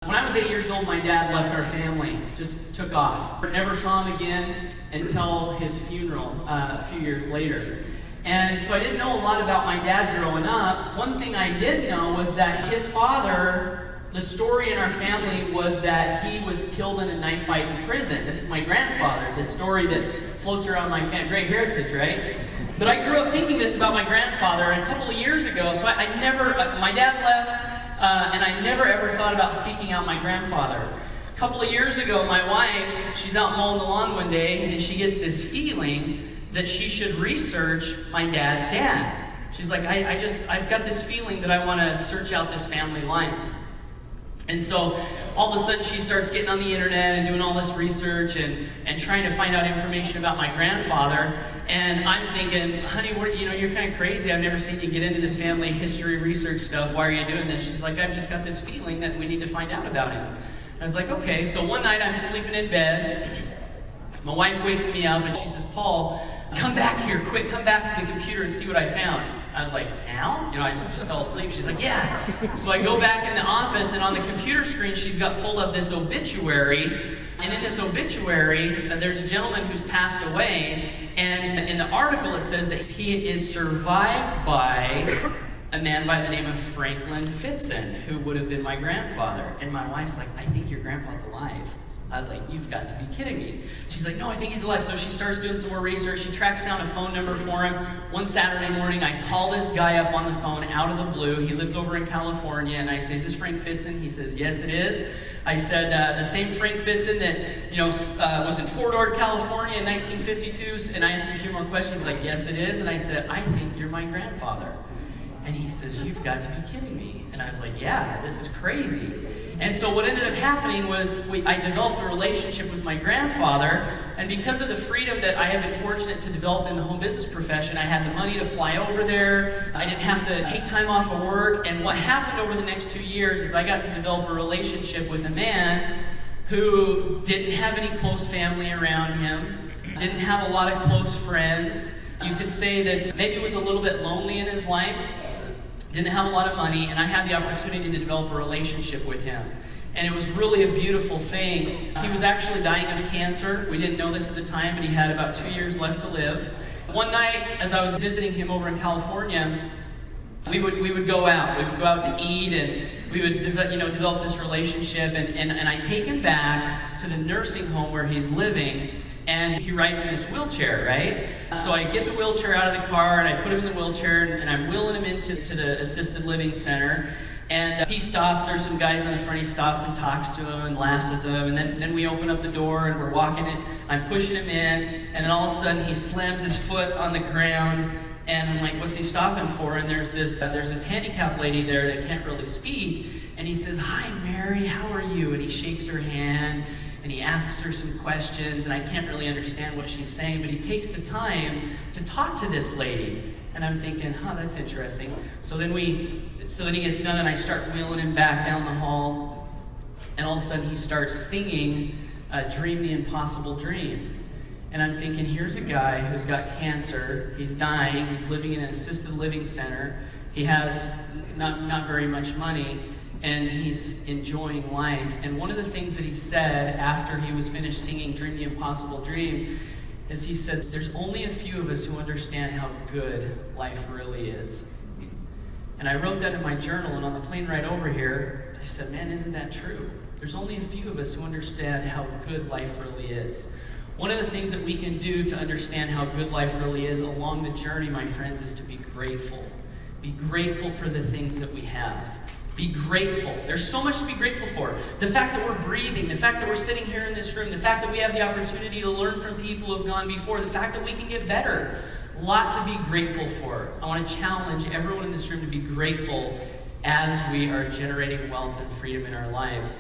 When I was 8 years old, my dad left our family, just took off. Never saw him again until his funeral a few years later. And so I didn't know a lot about my dad growing up. One thing I did know was that his father, the story in our family was that he was killed in a knife fight in prison. This is my grandfather, this story that floats around my family. Great heritage, right? But I grew up thinking this about my grandfather, and a couple of years ago, so I never, my dad left, and I never ever thought about seeking out my grandfather. A couple of years ago, my wife, she's out mowing the lawn one day, and she gets this feeling that she should research my dad's dad. She's like, I've got this feeling that I want to search out this family line. And so all of a sudden she starts getting on the internet and doing all this research and trying to find out information about my grandfather. And I'm thinking, honey, you're kind of crazy. I've never seen you get into this family history research stuff. Why are you doing this? She's like, I've just got this feeling that we need to find out about him. And I was like, okay. So one night I'm sleeping in bed. My wife wakes me up and she says, Paul, come back here, quick, come back to the computer and see what I found. I was like, now? I just fell asleep. She's like, yeah. So I go back in the office, and on the computer screen, she's got pulled up this obituary. And in this obituary, there's a gentleman who's passed away. And in the article, it says that he is survived by a man by the name of Franklin Fitzen, who would have been my grandfather. And my wife's like, I think your grandpa's alive. I was like, you've got to be kidding me. She's like, no, I think he's alive. So she starts doing some more research. She tracks down a phone number for him. One Saturday morning, I call this guy up on the phone out of the blue. He lives over in California, and I say, is this Frank Fitzen? He says, yes, it is. I said, the same Frank Fitzen that was in Fort Ord, California in 1952. And I asked him a few more questions. He's like, yes, it is. And I said, I think you're my grandfather. And he says, you've got to be kidding me. And I was like, yeah, this is crazy. And so what ended up happening was I developed a relationship with my grandfather, and because of the freedom that I have been fortunate to develop in the home business profession, I had the money to fly over there. I didn't have to take time off of work. And what happened over the next 2 years is I got to develop a relationship with a man who didn't have any close family around him, didn't have a lot of close friends. You could say that maybe he was a little bit lonely in his life. Didn't have a lot of money, and I had the opportunity to develop a relationship with him. And it was really a beautiful thing. He was actually dying of cancer. We didn't know this at the time, but he had about 2 years left to live. One night, as I was visiting him over in California, we would go out. We would go out to eat, and we would develop this relationship. And I take him back to the nursing home where he's living. And he rides in this wheelchair, right? So I get the wheelchair out of the car, and I put him in the wheelchair, and I'm wheeling him into the assisted living center. And he stops. There's some guys on the front. He stops and talks to them and laughs at them. And then we open up the door, and we're walking in. I'm pushing him in, and then all of a sudden he slams his foot on the ground. And I'm like, what's he stopping for? And there's this handicapped lady there that can't really speak. And he says, hi, Mary, how are you? And he shakes her hand. And he asks her some questions, and I can't really understand what she's saying, but he takes the time to talk to this lady. And I'm thinking, that's interesting. So then he gets done, and I start wheeling him back down the hall, and all of a sudden he starts singing Dream the Impossible Dream. And I'm thinking, here's a guy who's got cancer, he's dying, he's living in an assisted living center, he has not very much money, and he's enjoying life. And one of the things that he said after he was finished singing Dream the Impossible Dream is he said, there's only a few of us who understand how good life really is. And I wrote that in my journal, and on the plane ride over here, I said, man, isn't that true? There's only a few of us who understand how good life really is. One of the things that we can do to understand how good life really is along the journey, my friends, is to be grateful. Be grateful for the things that we have. Be grateful. There's so much to be grateful for. The fact that we're breathing, the fact that we're sitting here in this room, the fact that we have the opportunity to learn from people who have gone before, the fact that we can get better. A lot to be grateful for. I want to challenge everyone in this room to be grateful as we are generating wealth and freedom in our lives.